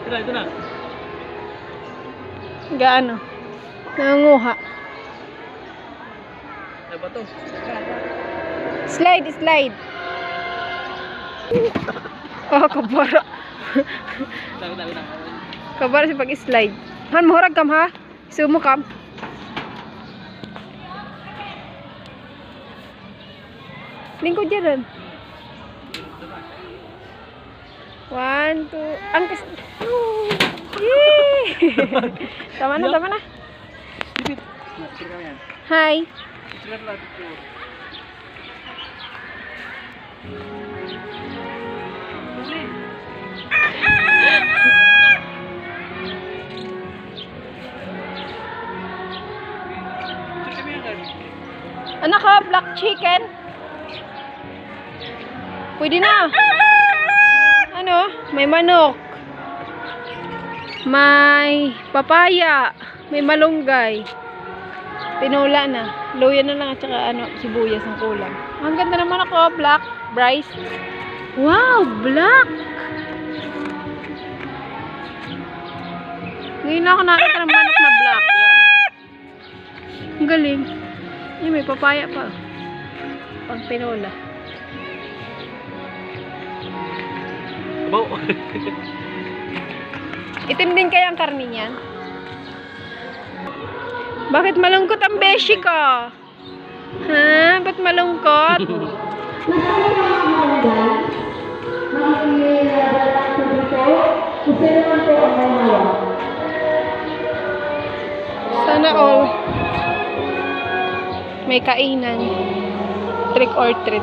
Ito na. Gaano? Nangunguha. Ano ba to? Slide, slide. Oh, kabara. Dami. Kabara sa pag-slide. Han, mahurag kam ha? Sumo kam. Lingkod dyan. 1, 2, angkas. Yee! Tama na. Dipit. Picture kami yan. Hi. Picture lang picture. Anak ko, black chicken. Pwede na. Ano? May manok. May papaya. May malunggay. Tinula na. Luya na lang at saka ano, sibuyas ang kulang. Ang ganda naman ako, black. Bryce. Wow, black. Ngayon na ako nakita ng manok na black. Ang galing. Ay, may papaya pa. Pang tinola. Abo. Itim din kaya ang karne niyan? Bakit malungkot ang beshi ko? Ha? Ba't malungkot? Sana all may kainan. Trick or treat.